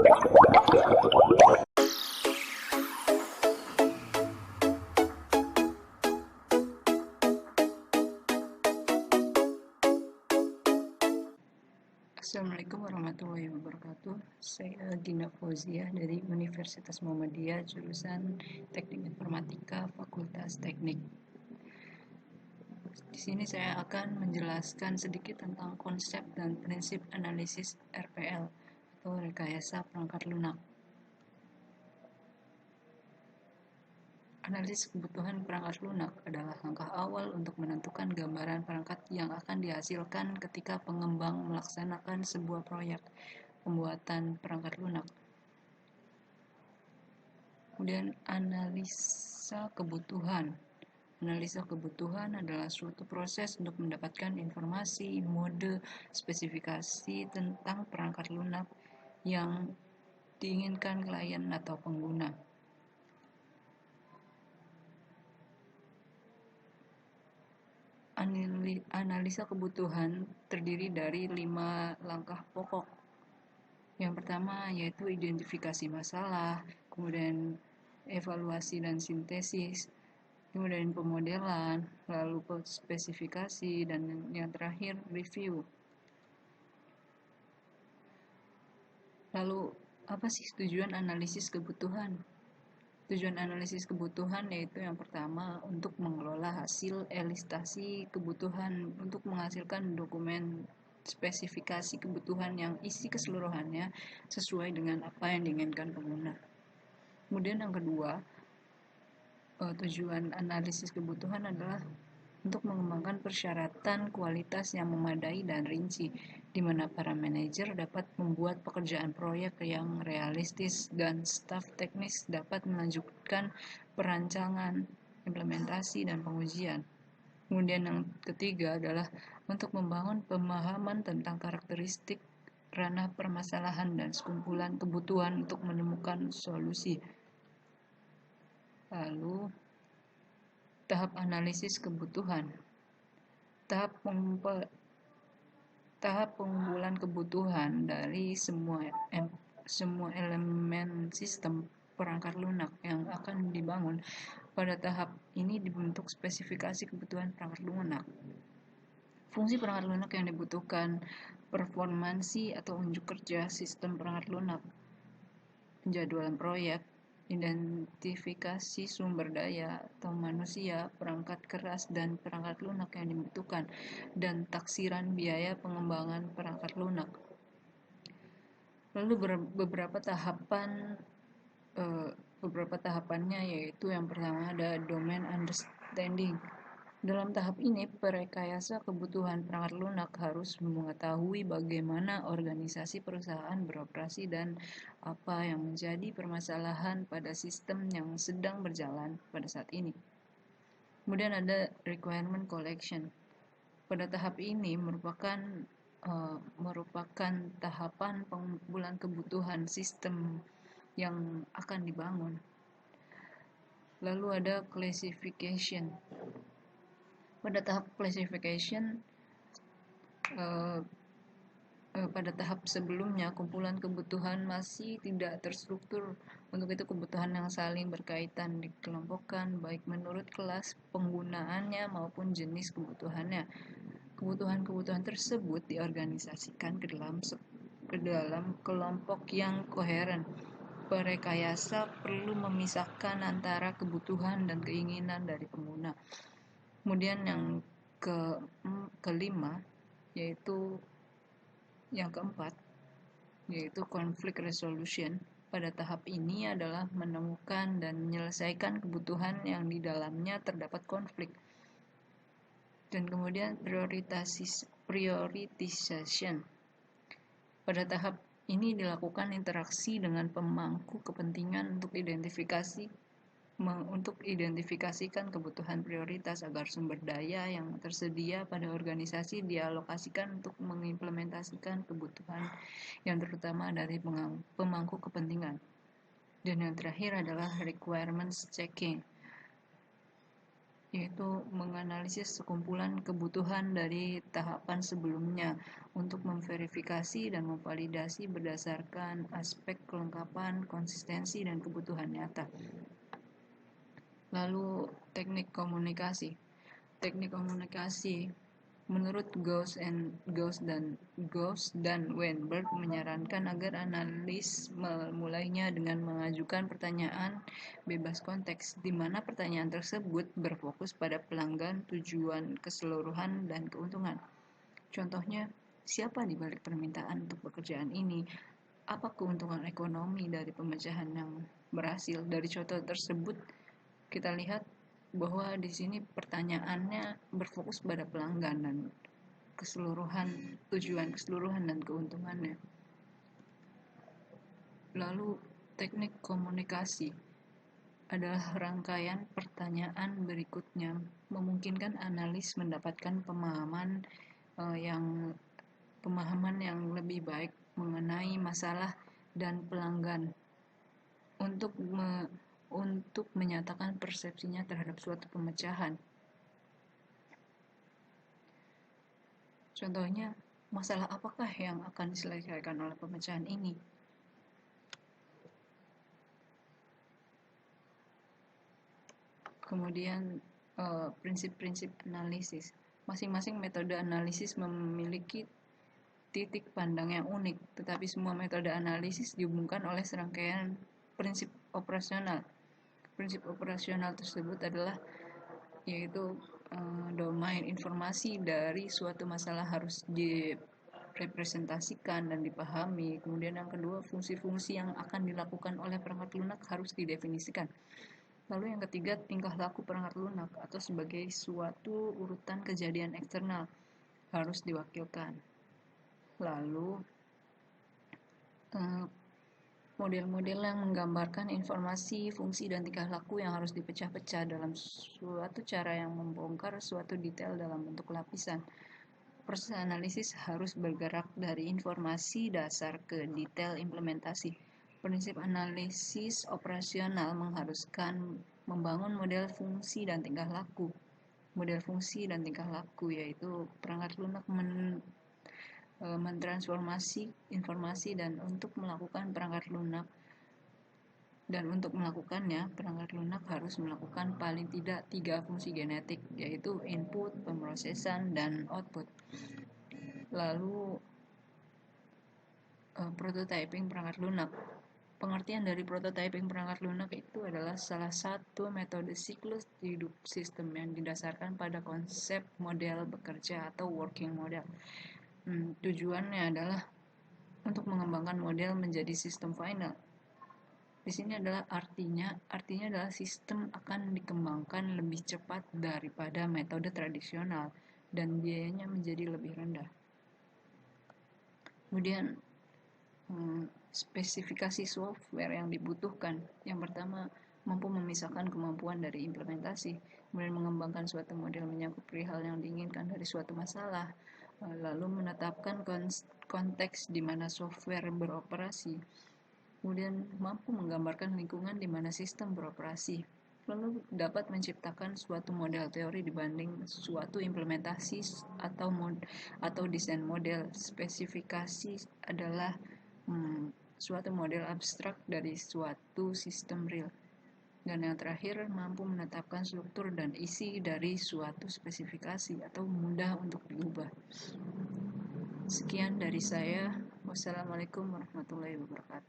Assalamualaikum warahmatullahi wabarakatuh. Saya Gina Fauziah dari Universitas Muhammadiyah, jurusan Teknik Informatika, Fakultas Teknik. Di sini saya akan menjelaskan sedikit tentang konsep dan prinsip analisis RPL atau rekayasa perangkat lunak. Analisis kebutuhan perangkat lunak adalah langkah awal untuk menentukan gambaran perangkat yang akan dihasilkan ketika pengembang melaksanakan sebuah proyek pembuatan perangkat lunak. Kemudian analisa kebutuhan. Analisa kebutuhan adalah suatu proses untuk mendapatkan informasi, mode, spesifikasi tentang perangkat lunak yang diinginkan klien atau pengguna. Analisa kebutuhan terdiri dari 5 langkah pokok. Yang pertama yaitu identifikasi masalah, kemudian evaluasi dan sintesis, kemudian pemodelan, lalu spesifikasi, dan yang terakhir review. Lalu apa sih tujuan analisis kebutuhan? Tujuan analisis kebutuhan yaitu yang pertama untuk mengelola hasil elistasi kebutuhan untuk menghasilkan dokumen spesifikasi kebutuhan yang isi keseluruhannya sesuai dengan apa yang diinginkan pengguna. Kemudian yang kedua, tujuan analisis kebutuhan adalah untuk mengembangkan persyaratan kualitas yang memadai dan rinci, di mana para manajer dapat membuat pekerjaan proyek yang realistis dan staf teknis dapat melanjutkan perancangan, implementasi, dan pengujian. Kemudian yang ketiga adalah untuk membangun pemahaman tentang karakteristik ranah permasalahan dan sekumpulan kebutuhan untuk menemukan solusi. Lalu tahap analisis kebutuhan. Tahap pengumpulan kebutuhan dari semua elemen sistem perangkat lunak yang akan dibangun. Pada tahap ini dibentuk spesifikasi kebutuhan perangkat lunak. Fungsi perangkat lunak yang dibutuhkan, performansi atau unjuk kerja sistem perangkat lunak, penjadwalan proyek, identifikasi sumber daya atau manusia, perangkat keras dan perangkat lunak yang dibutuhkan, dan taksiran biaya pengembangan perangkat lunak. Lalu beberapa tahapannya yaitu yang pertama ada domain understanding. Dalam tahap ini, perekayasa kebutuhan perangkat lunak harus mengetahui bagaimana organisasi perusahaan beroperasi dan apa yang menjadi permasalahan pada sistem yang sedang berjalan pada saat ini. Kemudian ada requirement collection. Pada tahap ini merupakan tahapan pengumpulan kebutuhan sistem yang akan dibangun. Lalu ada classification. Pada tahap classification, pada tahap sebelumnya kumpulan kebutuhan masih tidak terstruktur. Untuk itu kebutuhan yang saling berkaitan dikelompokkan baik menurut kelas penggunaannya maupun jenis kebutuhannya. Kebutuhan-kebutuhan tersebut diorganisasikan ke dalam kelompok yang koheren. Perekayasa perlu memisahkan antara kebutuhan dan keinginan dari pengguna. Kemudian yang kelima yaitu yang keempat yaitu conflict resolution. Pada tahap ini adalah menemukan dan menyelesaikan kebutuhan yang di dalamnya terdapat konflik. Dan kemudian prioritization. Pada tahap ini dilakukan interaksi dengan pemangku kepentingan untuk identifikasikan kebutuhan prioritas agar sumber daya yang tersedia pada organisasi dialokasikan untuk mengimplementasikan kebutuhan yang terutama dari pemangku kepentingan. Dan yang terakhir adalah requirements checking, yaitu menganalisis sekumpulan kebutuhan dari tahapan sebelumnya untuk memverifikasi dan memvalidasi berdasarkan aspek kelengkapan, konsistensi, dan kebutuhan nyata. Lalu teknik komunikasi. Teknik komunikasi menurut Gauss dan Weinberg menyarankan agar analis memulainya dengan mengajukan pertanyaan bebas konteks, di mana pertanyaan tersebut berfokus pada pelanggan, tujuan keseluruhan, dan keuntungan. Contohnya, siapa di balik permintaan untuk pekerjaan ini? Apa keuntungan ekonomi dari pemecahan yang berhasil? Dari contoh tersebut, kita lihat bahwa di sini pertanyaannya berfokus pada pelanggan dan keseluruhan, tujuan keseluruhan dan keuntungannya. Lalu teknik komunikasi adalah rangkaian pertanyaan berikutnya memungkinkan analis mendapatkan pemahaman yang lebih baik mengenai masalah dan pelanggan untuk menyatakan persepsinya terhadap suatu pemecahan. Contohnya, masalah apakah yang akan diselesaikan oleh pemecahan ini? Kemudian prinsip-prinsip analisis. Masing-masing metode analisis memiliki titik pandang yang unik, tetapi semua metode analisis dihubungkan oleh serangkaian prinsip operasional. Prinsip operasional tersebut adalah yaitu domain informasi dari suatu masalah harus direpresentasikan dan dipahami. Kemudian yang kedua, fungsi-fungsi yang akan dilakukan oleh perangkat lunak harus didefinisikan. Lalu yang ketiga, tingkah laku perangkat lunak atau sebagai suatu urutan kejadian eksternal harus diwakilkan. Lalu model-model yang menggambarkan informasi, fungsi, dan tingkah laku yang harus dipecah-pecah dalam suatu cara yang membongkar suatu detail dalam bentuk lapisan. Proses analisis harus bergerak dari informasi dasar ke detail implementasi. Prinsip analisis operasional mengharuskan membangun model fungsi dan tingkah laku. Model fungsi dan tingkah laku yaitu perangkat lunak mentransformasi informasi dan untuk melakukan perangkat lunak harus melakukan paling tidak 3 fungsi genetik, yaitu input, pemrosesan, dan output. Lalu prototyping perangkat lunak. Pengertian dari prototyping perangkat lunak itu adalah salah satu metode siklus hidup sistem yang didasarkan pada konsep model bekerja atau working model. Tujuannya adalah untuk mengembangkan model menjadi sistem final. Di sini adalah artinya adalah sistem akan dikembangkan lebih cepat daripada metode tradisional dan biayanya menjadi lebih rendah. Kemudian spesifikasi software yang dibutuhkan. Yang pertama, mampu memisahkan kemampuan dari implementasi, kemudian mengembangkan suatu model menyangkut perihal yang diinginkan dari suatu masalah, lalu menetapkan konteks di mana software beroperasi, kemudian mampu menggambarkan lingkungan di mana sistem beroperasi, lalu dapat menciptakan suatu model teori dibanding suatu implementasi atau desain model. Spesifikasi adalah suatu model abstrak dari suatu sistem real. Dan yang terakhir, mampu menetapkan struktur dan isi dari suatu spesifikasi atau mudah untuk diubah. Sekian dari saya. Wassalamualaikum warahmatullahi wabarakatuh.